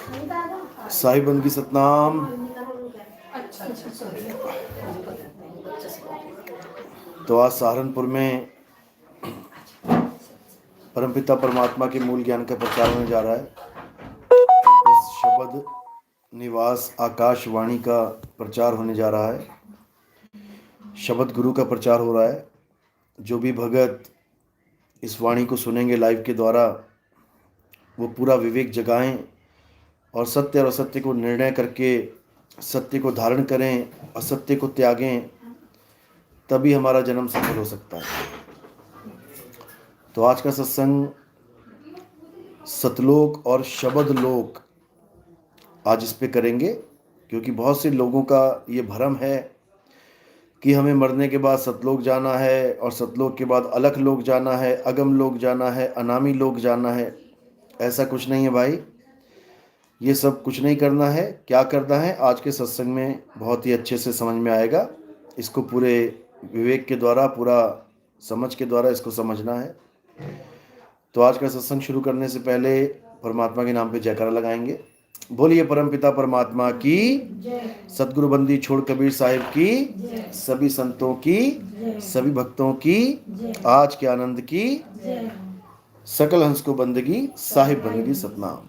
साहिब बंदगी सतनाम। तो आज सहारनपुर में परमपिता परमात्मा के मूल ज्ञान का प्रचार होने जा रहा है। इस शब्द निवास आकाशवाणी का प्रचार होने जा रहा है। शब्द गुरु का प्रचार हो रहा है। जो भी भगत इस वाणी को सुनेंगे लाइव के द्वारा, वो पूरा विवेक जगाएं और सत्य और असत्य को निर्णय करके सत्य को धारण करें, असत्य को त्यागें, तभी हमारा जन्म सफल हो सकता है। तो आज का सत्संग सतलोक और शब्द लोक आज इस पे करेंगे, क्योंकि बहुत से लोगों का ये भ्रम है कि हमें मरने के बाद सतलोक जाना है और सतलोक के बाद अलख लोक जाना है, अगम लोक जाना है, अनामी लोक जाना है। ऐसा कुछ नहीं है भाई, ये सब कुछ नहीं करना है। क्या करना है आज के सत्संग में बहुत ही अच्छे से समझ में आएगा। इसको पूरे विवेक के द्वारा, पूरा समझ के द्वारा इसको समझना है। तो आज का सत्संग शुरू करने से पहले परमात्मा के नाम पे जयकारा लगाएंगे। बोलिए परमपिता परमात्मा की, सतगुरु बंदी छोड़ कबीर साहिब की, सभी संतों की, सभी भक्तों की, आज के आनंद की, सकल हंस को बंदगी, साहिब बंदगी सतनाम।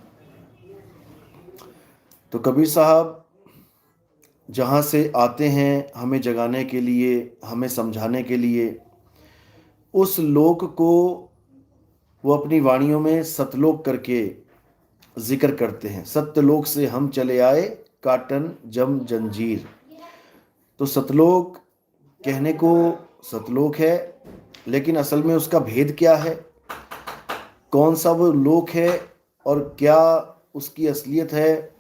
तो कबीर साहब जहाँ से आते हैं हमें जगाने के लिए, हमें समझाने के लिए, उस लोक को वो अपनी वाणियों में सतलोक करके जिक्र करते हैं। सत्यलोक से हम चले आए, काटन जम जंजीर। तो सतलोक कहने को सतलोक है, लेकिन असल में उसका भेद क्या है, कौन सा वो लोक है और क्या उसकी असलियत है,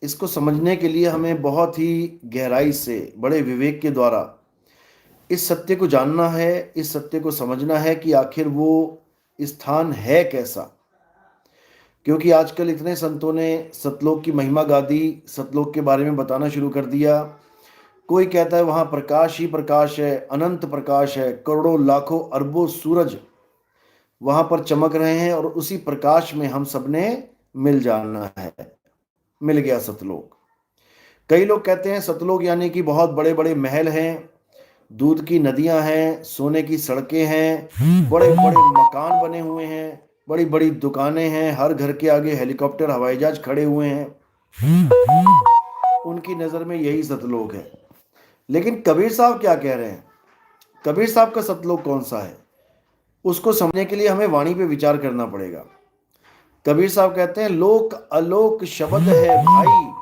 इसको समझने के लिए हमें बहुत ही गहराई से, बड़े विवेक के द्वारा इस सत्य को जानना है, इस सत्य को समझना है कि आखिर वो स्थान है कैसा। क्योंकि आजकल इतने संतों ने सतलोक की महिमा गा दी, सतलोक के बारे में बताना शुरू कर दिया। कोई कहता है वहाँ प्रकाश ही प्रकाश है, अनंत प्रकाश है, करोड़ों लाखों अरबों सूरज वहाँ पर चमक रहे हैं और उसी प्रकाश में हम सबने मिल जाना है। मिल गया सतलोक। कई लोग कहते हैं सतलोक यानी कि बहुत बड़े बड़े महल हैं, दूध की नदियां हैं, सोने की सड़कें हैं, बड़े बड़े मकान बने हुए हैं, बड़ी बड़ी दुकानें हैं, हर घर के आगे हेलीकॉप्टर हवाई जहाज खड़े हुए हैं। उनकी नज़र में यही सतलोक है। लेकिन कबीर साहब क्या कह रहे हैं, कबीर साहब का सतलोक कौन सा है, उसको समझने के लिए हमें वाणी पे विचार करना पड़ेगा। कबीर साहब कहते हैं लोक अलोक शब्द है भाई,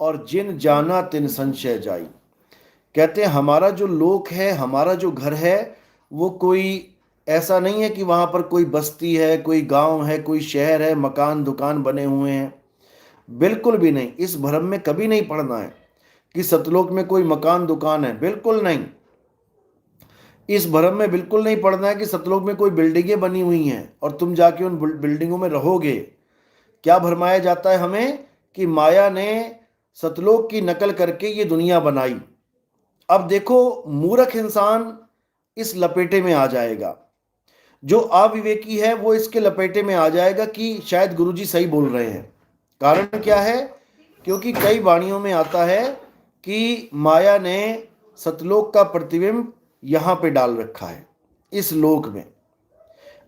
और जिन जाना तिन संशय जाई। कहते हैं हमारा जो लोक है, हमारा जो घर है, वो कोई ऐसा नहीं है कि वहाँ पर कोई बस्ती है, कोई गांव है, कोई शहर है, मकान दुकान बने हुए हैं। बिल्कुल भी नहीं। इस भ्रम में कभी नहीं पड़ना है कि सतलोक में कोई मकान दुकान है, बिल्कुल नहीं। इस भ्रम में बिल्कुल नहीं पड़ना है कि सतलोक में कोई बिल्डिंगें बनी हुई हैं और तुम जाके उन बिल्डिंगों में रहोगे। क्या भरमाया जाता है हमें कि माया ने सतलोक की नकल करके ये दुनिया बनाई। अब देखो, मूर्ख इंसान इस लपेटे में आ जाएगा, जो अविवेकी है वो इसके लपेटे में आ जाएगा कि शायद गुरुजी सही बोल रहे हैं। कारण क्या है, क्योंकि कई वाणियों में आता है कि माया ने सतलोक का प्रतिबिंब यहाँ पे डाल रखा है, इस लोक में।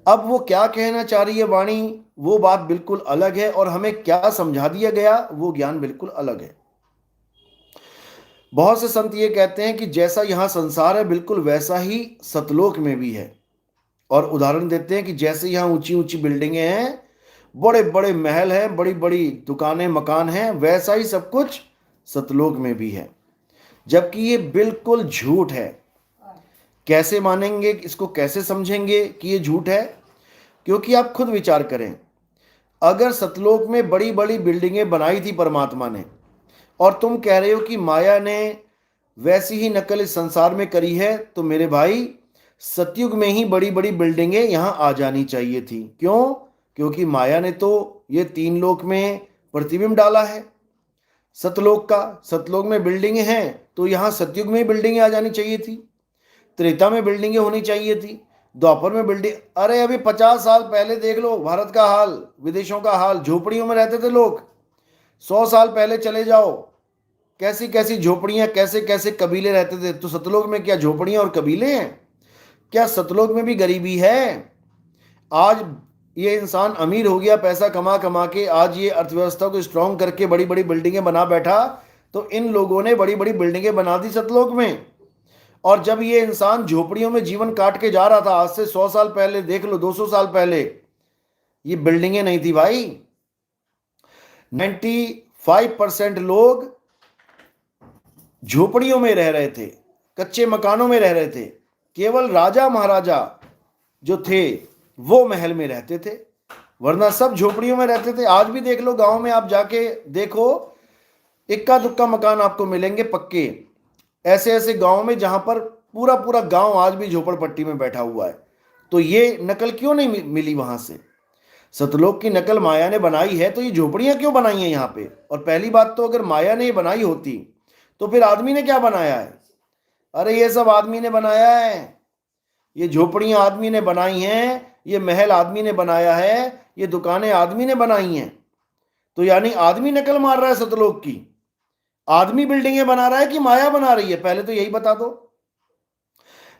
अब वो क्या कहना चाह रही है वाणी, वो बात बिल्कुल अलग है, और हमें क्या समझा दिया गया वो ज्ञान बिल्कुल अलग है। बहुत से संत ये कहते हैं कि जैसा यहाँ संसार है बिल्कुल वैसा ही सतलोक में भी है, और उदाहरण देते हैं कि जैसे यहाँ ऊंची ऊंची बिल्डिंगें हैं, बड़े बड़े महल हैं, बड़ी बड़ी दुकानें मकान हैं, वैसा ही सब कुछ सतलोक में भी है। जबकि ये बिल्कुल झूठ है। कैसे मानेंगे इसको, कैसे समझेंगे कि ये झूठ है? क्योंकि आप खुद विचार करें, अगर सतलोक में बड़ी बड़ी बिल्डिंगें बनाई थी परमात्मा ने, और तुम कह रहे हो कि माया ने वैसी ही नकल इस संसार में करी है, तो मेरे भाई सतयुग में ही बड़ी बड़ी बिल्डिंगें यहां आ जानी चाहिए थी। क्यों? क्योंकि माया ने तो ये तीन लोक में प्रतिबिंब डाला है सतलोक का। सतलोक में बिल्डिंगें हैं तो यहां सतयुग में ही बिल्डिंगें आ जानी चाहिए थी, त्रेता में बिल्डिंगें होनी चाहिए थी, द्वापर में बिल्डिंग। अरे अभी 50 साल पहले देख लो भारत का हाल, विदेशों का हाल, झोपड़ियों में रहते थे लोग। 100 साल पहले चले जाओ, कैसी कैसी झोपड़ियां, कैसे कैसे कबीले रहते थे। तो सतलोक में क्या झोपड़ियां और कबीले हैं? क्या सतलोक में भी गरीबी है? आज ये इंसान अमीर हो गया पैसा कमा कमा के, आज ये अर्थव्यवस्था को स्ट्रांग करके बड़ी बड़ी बिल्डिंगें बना बैठा, तो इन लोगों ने बड़ी बड़ी बिल्डिंगें बना दी सतलोक में। और जब ये इंसान झोपड़ियों में जीवन काट के जा रहा था, आज से 100 साल पहले देख लो, 200 साल पहले, ये बिल्डिंगें नहीं थी भाई। 95% लोग झोपड़ियों में रह रहे थे, कच्चे मकानों में रह रहे थे। केवल राजा महाराजा जो थे वो महल में रहते थे, वरना सब झोपड़ियों में रहते थे। आज भी देख लो, गांव में आप जाके देखो, इक्का दुक्का मकान आपको मिलेंगे पक्के। ऐसे ऐसे गांव में जहां पर पूरा पूरा गांव आज भी झोपड़पट्टी में बैठा हुआ है। तो ये नकल क्यों नहीं मिली वहां से? सतलोक की नकल माया ने बनाई है, तो ये झोपड़ियां क्यों बनाई हैं यहाँ पे? और पहली बात तो, अगर माया ने ये बनाई होती तो फिर आदमी ने क्या बनाया है? अरे ये सब आदमी ने बनाया है, ये झोपड़ियां आदमी ने बनाई हैं, ये महल आदमी ने बनाया है, ये दुकानें आदमी ने बनाई हैं। तो यानी आदमी नकल मार रहा है सतलोक की? आदमी बिल्डिंगें बना रहा है कि माया बना रही है? पहले तो यही बता दो।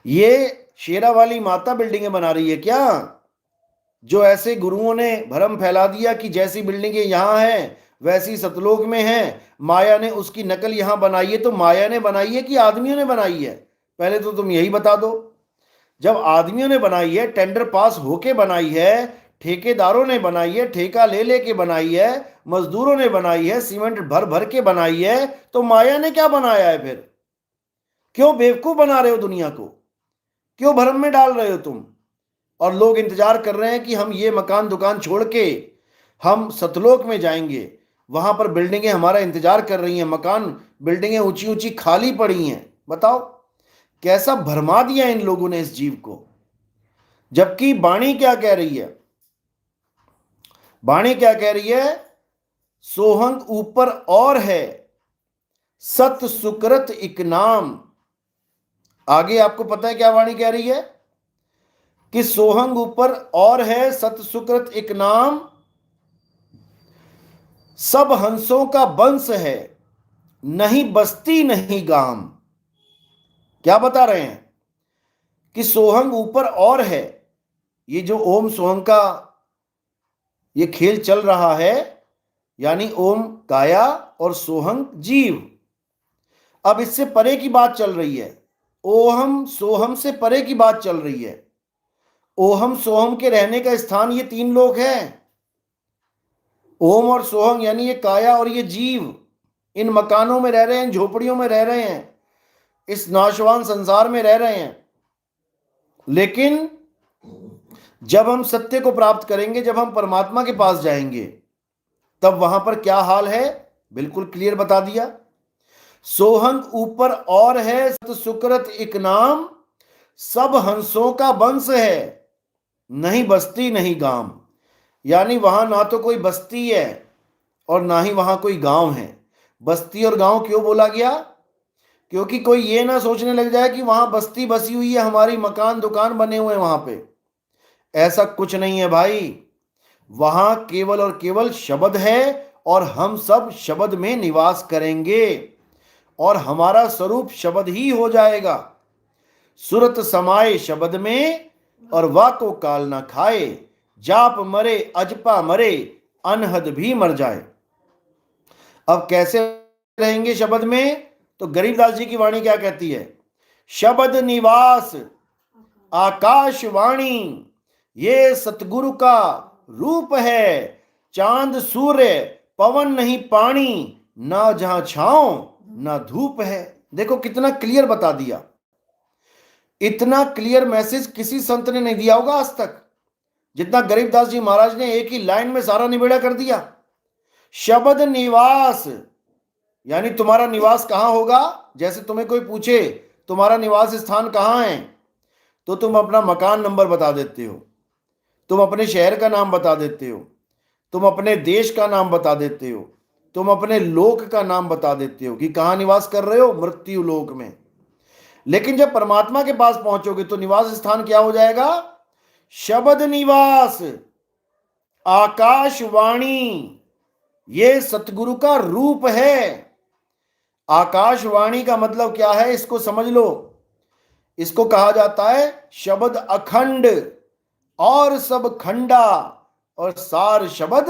ये शेरा वाली माता बिल्डिंगें बना रही है क्या? जो ऐसे गुरुओं ने भ्रम फैला दिया कि जैसी बिल्डिंगें यहां हैं वैसी सतलोक में हैं, माया ने उसकी नकल यहां बनाई है। तो माया ने बनाई है कि आदमियों ने बनाई है? पहले तो तुम यही बता दो। जब आदमियों ने बनाई है, टेंडर पास होके बनाई है, ठेकेदारों ने बनाई है, ठेका ले लेके बनाई है, मजदूरों ने बनाई है, सीमेंट भर भर के बनाई है, तो माया ने क्या बनाया है फिर? क्यों बेवकूफ बना रहे हो दुनिया को? क्यों भ्रम में डाल रहे हो तुम? और लोग इंतजार कर रहे हैं कि हम ये मकान दुकान छोड़ के हम सतलोक में जाएंगे, वहां पर बिल्डिंगें हमारा इंतजार कर रही हैं, मकान बिल्डिंगें ऊंची ऊंची खाली पड़ी हैं। बताओ कैसा भरमा दिया इन लोगों ने इस जीव को। जबकि वाणी क्या कह रही है? वाणी क्या कह रही है? सोहंग ऊपर और है, सत सुकृत इक नाम। आगे आपको पता है क्या वाणी कह रही है? कि सोहंग ऊपर और है, सत सुकृत इक नाम, सब हंसों का वंश है, नहीं बस्ती नहीं गाम। क्या बता रहे हैं? कि सोहंग ऊपर और है। ये जो ओम सोहंग का ये खेल चल रहा है, यानी ओम काया और सोहंग जीव। अब इससे परे की बात चल रही है, ओहम सोहम से परे की बात चल रही है। ओहम सोहम के रहने का स्थान ये तीन लोग हैं। ओम और सोहम यानी ये काया और ये जीव इन मकानों में रह रहे हैं, झोपड़ियों में रह रहे हैं, इस नाशवान संसार में रह रहे हैं। लेकिन जब हम सत्य को प्राप्त करेंगे, जब हम परमात्मा के पास जाएंगे, तब वहां पर क्या हाल है बिल्कुल क्लियर बता दिया। सोहंग ऊपर और है, सत सुकृत इक नाम, सब हंसों का वंश है, नहीं बस्ती नहीं गांव। यानी वहां ना तो कोई बस्ती है और ना ही वहां कोई गांव है। बस्ती और गांव क्यों बोला गया? क्योंकि कोई ये ना सोचने लग जाए कि वहां बस्ती बसी हुई है, हमारी मकान दुकान बने हुए हैं वहां पे। ऐसा कुछ नहीं है भाई। वहां केवल और केवल शब्द है, और हम सब शब्द में निवास करेंगे, और हमारा स्वरूप शब्द ही हो जाएगा। सुरत समाये शब्द में, और वाको काल ना खाए, जाप मरे अजपा मरे, अनहद भी मर जाए। अब कैसे रहेंगे शब्द में? तो गरीबदास जी की वाणी क्या कहती है? शब्द निवास आकाशवाणी, ये सतगुरु का रूप है। चांद सूर्य पवन नहीं पानी, ना जहां छांव ना धूप है। देखो कितना क्लियर बता दिया। इतना क्लियर मैसेज किसी संत ने नहीं दिया होगा आज तक, जितना गरीबदास जी महाराज ने एक ही लाइन में सारा निबेड़ा कर दिया। शब्द निवास यानी तुम्हारा निवास कहां होगा? जैसे तुम्हें कोई पूछे तुम्हारा निवास स्थान कहां है, तो तुम अपना मकान नंबर बता देते हो, तुम अपने शहर का नाम बता देते हो, तुम अपने देश का नाम बता देते हो, तुम अपने लोक का नाम बता देते हो कि कहां निवास कर रहे हो, मृत्यु लोक में। लेकिन जब परमात्मा के पास पहुंचोगे तो निवास स्थान क्या हो जाएगा? शब्द निवास आकाशवाणी। ये सतगुरु का रूप है। आकाशवाणी का मतलब क्या है, इसको समझ लो। इसको कहा जाता है शब्द अखंड और सब खंडा, और सार शब्द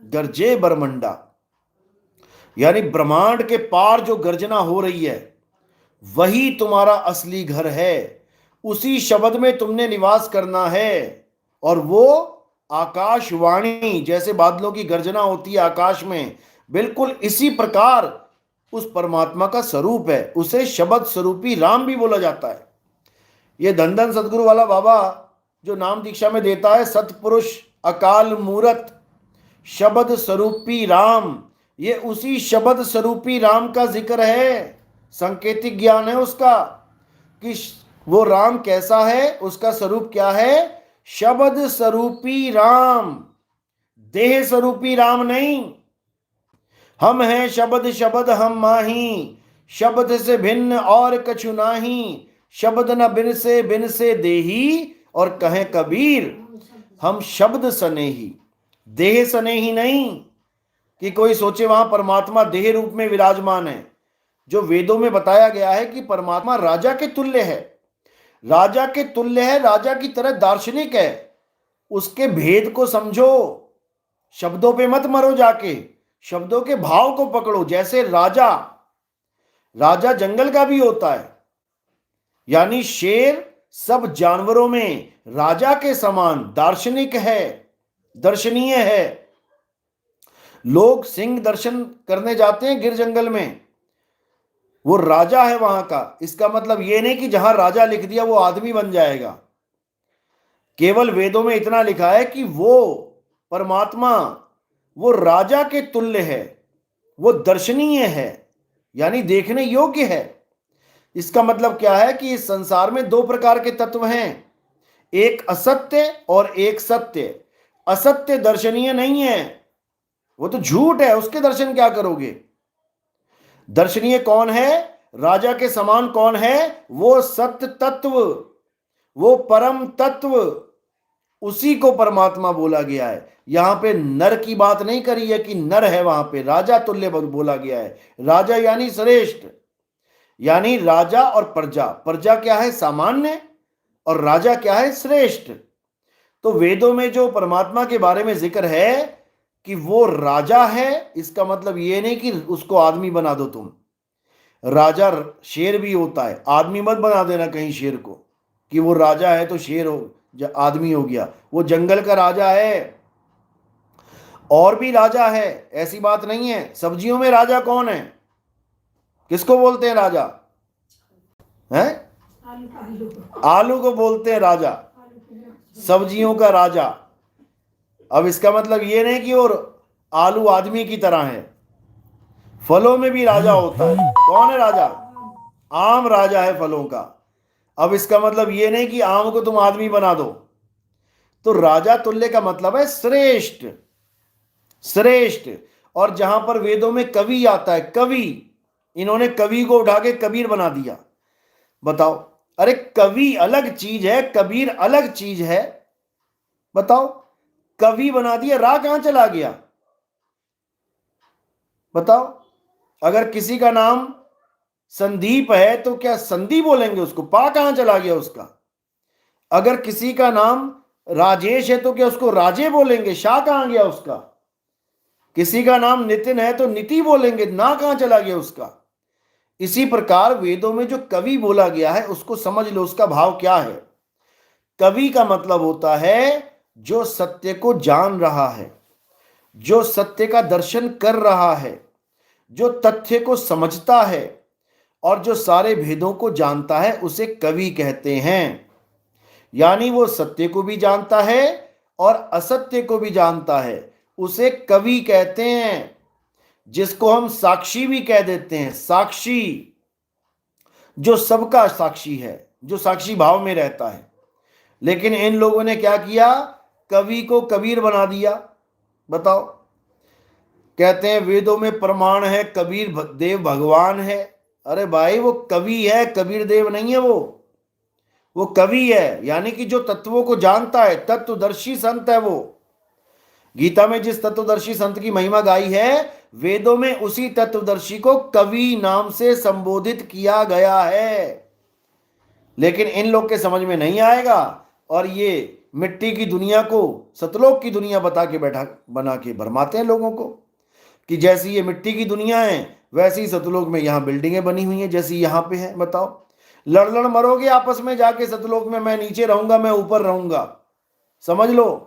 गरजे बरमंडा। यानी ब्रह्मांड के पार जो गर्जना हो रही है वही तुम्हारा असली घर है। उसी शब्द में तुमने निवास करना है। और वो आकाशवाणी, जैसे बादलों की गर्जना होती है आकाश में, बिल्कुल इसी प्रकार उस परमात्मा का स्वरूप है। उसे शब्द स्वरूपी राम भी बोला जाता है। ये धन धन सतगुरु वाला बाबा जो नाम दीक्षा में देता है, सतपुरुष अकाल मूरत शब्द स्वरूपी राम, ये उसी शब्द स्वरूपी राम का जिक्र है। सांकेतिक ज्ञान है उसका कि वो राम कैसा है, उसका स्वरूप क्या है। शब्द स्वरूपी राम, देह स्वरूपी राम नहीं। हम हैं शब्द शब्द हम माही, शब्द से भिन्न और कछु नाही, शब्द न बिन से देही, और कहें कबीर हम शब्द सनेही। देह सनेही नहीं कि कोई सोचे वहां परमात्मा देह रूप में विराजमान है। जो वेदों में बताया गया है कि परमात्मा राजा के तुल्य है, राजा के तुल्य है, राजा की तरह दार्शनिक है। उसके भेद को समझो, शब्दों पे मत मरो जाके, शब्दों के भाव को पकड़ो। जैसे राजा, राजा जंगल का भी होता है, यानी शेर सब जानवरों में राजा के समान दार्शनिक है, दर्शनीय है। लोग सिंह दर्शन करने जाते हैं गिर जंगल में, वो राजा है वहां का। इसका मतलब ये नहीं कि जहां राजा लिख दिया वो आदमी बन जाएगा। केवल वेदों में इतना लिखा है कि वो परमात्मा वो राजा के तुल्य है, वो दर्शनीय है, यानी देखने योग्य है। इसका मतलब क्या है कि इस संसार में दो प्रकार के तत्व हैं, एक असत्य और एक सत्य। असत्य दर्शनीय नहीं है, वो तो झूठ है, उसके दर्शन क्या करोगे। दर्शनीय कौन है, राजा के समान कौन है, वो सत्य तत्व, वो परम तत्व, उसी को परमात्मा बोला गया है। यहां पे नर की बात नहीं करी है कि नर है, वहां पे राजा तुल्य बोला गया है। राजा यानी श्रेष्ठ, यानी राजा और प्रजा। प्रजा क्या है, सामान्य, और राजा क्या है, श्रेष्ठ। तो वेदों में जो परमात्मा के बारे में जिक्र है कि वो राजा है, इसका मतलब ये नहीं कि उसको आदमी बना दो तुम। राजा शेर भी होता है, आदमी मत बना देना कहीं शेर को कि वो राजा है तो शेर हो आदमी हो गया। वो जंगल का राजा है, और भी राजा है, ऐसी बात नहीं है। सब्जियों में राजा कौन है, किसको बोलते हैं राजा, हैं? आलू को बोलते हैं राजा, सब्जियों का राजा। अब इसका मतलब ये नहीं कि और आलू आदमी की तरह है। फलों में भी राजा होता है। कौन है राजा, आम राजा है फलों का। अब इसका मतलब ये नहीं कि आम को तुम आदमी बना दो। तो राजा तुल्य का मतलब है श्रेष्ठ, श्रेष्ठ। और जहां पर वेदों में कवि आता है, कवि, इन्होंने कवि को उठा के कबीर बना दिया। बताओ, अरे कवि अलग चीज है, कबीर अलग चीज है। बताओ, कवि बना दिया, राह कहां चला गया। बताओ, अगर किसी का नाम संदीप है तो क्या संदीप बोलेंगे उसको, पा कहां चला गया उसका। अगर किसी का नाम राजेश है तो क्या उसको राजे बोलेंगे, शाह कहां गया उसका। किसी का नाम नितिन है तो नीति बोलेंगे, ना कहां चला गया उसका। इसी प्रकार वेदों में जो कवि बोला गया है उसको समझ लो, उसका भाव क्या है। कवि का मतलब होता है जो सत्य को जान रहा है, जो सत्य का दर्शन कर रहा है, जो तथ्य को समझता है, और जो सारे भेदों को जानता है, उसे कवि कहते हैं। यानी वो सत्य को भी जानता है और असत्य को भी जानता है, उसे कवि कहते हैं। जिसको हम साक्षी भी कह देते हैं, साक्षी, जो सबका साक्षी है, जो साक्षी भाव में रहता है। लेकिन इन लोगों ने क्या किया, कवि को कबीर बना दिया। बताओ, कहते हैं वेदों में प्रमाण है कबीर देव भगवान है। अरे भाई, वो कवि है, कबीर देव नहीं है। वो कवि है, यानी कि जो तत्वों को जानता है, तत्वदर्शी संत है वो। गीता में जिस तत्वदर्शी संत की महिमा गाई है, वेदों में उसी तत्वदर्शी को कवि नाम से संबोधित किया गया है। लेकिन इन लोग के समझ में नहीं आएगा और ये मिट्टी की दुनिया को सतलोक की दुनिया बना के भरमाते हैं लोगों को कि जैसी ये मिट्टी की दुनिया है वैसी सतलोक में यहाँ बिल्डिंगें बनी हुई हैं जैसी यहाँ पे है। बताओ, लड़ मरोगे आपस में जाके सतलोक में, मैं नीचे रहूंगा, मैं ऊपर रहूंगा, समझ लो।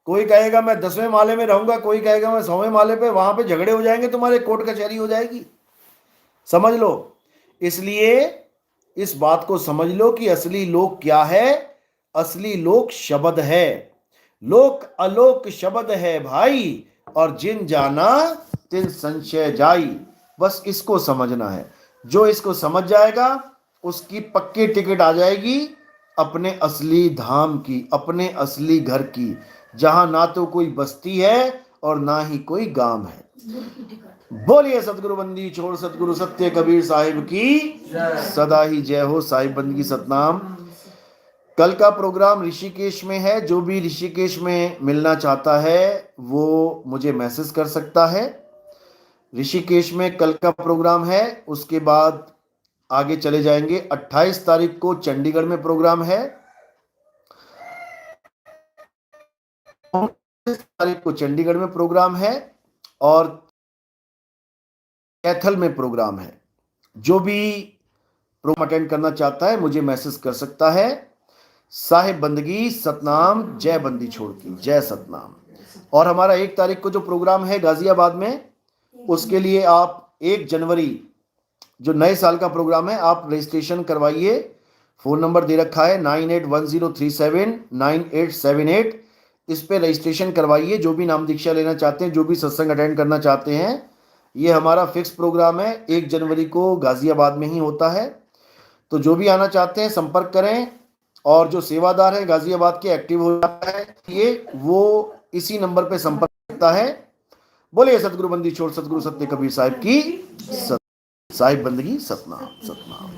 कोई कहेगा मैं 10वें माले में रहूंगा, कोई कहेगा मैं 100वें माले पे, वहां पे झगड़े हो जाएंगे, तुम्हारे कोर्ट कचहरी हो जाएगी, समझ लो। इसलिए इस बात को समझ लो कि असली लोक क्या है। असली लोक शब्द है, लोक अलोक शब्द है भाई, और जिन जाना तिन संशय जाई। बस इसको समझना है। जो इसको समझ जाएगा उसकी पक्की टिकट आ जाएगी अपने असली धाम की, अपने असली घर की, जहां ना तो कोई बस्ती है और ना ही कोई गांव है। बोलिए सतगुरु बंदी छोड़ सतगुरु सत्य कबीर साहिब की सदा ही जय हो। साहिब बंदगी सतनाम। कल का प्रोग्राम ऋषिकेश में है। जो भी ऋषिकेश में मिलना चाहता है वो मुझे मैसेज कर सकता है। ऋषिकेश में कल का प्रोग्राम है। उसके बाद आगे चले जाएंगे। 28 तारीख को चंडीगढ़ में प्रोग्राम है। 29 तारीख को चंडीगढ़ में प्रोग्राम है और कैथल में प्रोग्राम है। जो भी प्रोग्राम अटेंड करना चाहता है मुझे मैसेज कर सकता है। साहिब बंदगी सतनाम, जय बंदी छोड़ की जय सतनाम। और हमारा 1 तारीख को जो प्रोग्राम है गाजियाबाद में, उसके लिए आप 1 जनवरी जो नए साल का प्रोग्राम है आप रजिस्ट्रेशन करवाइए। फोन नंबर दे रखा है 9810379878। इस पे रजिस्ट्रेशन करवाइए। जो भी नाम दीक्षा लेना चाहते हैं, जो भी सत्संग अटेंड करना चाहते हैं, ये हमारा फिक्स प्रोग्राम है। 1 जनवरी को गाजियाबाद में ही होता है। तो जो भी आना चाहते हैं संपर्क करें। और जो सेवादार है गाजियाबाद के एक्टिव हो जाता है ये, वो इसी नंबर पे संपर्क करता है। बोलिए सतगुरु बंदी छोड़ सतगुरु सत्य कबीर साहिब की साहिब बंदगी सतनाम सतनाम।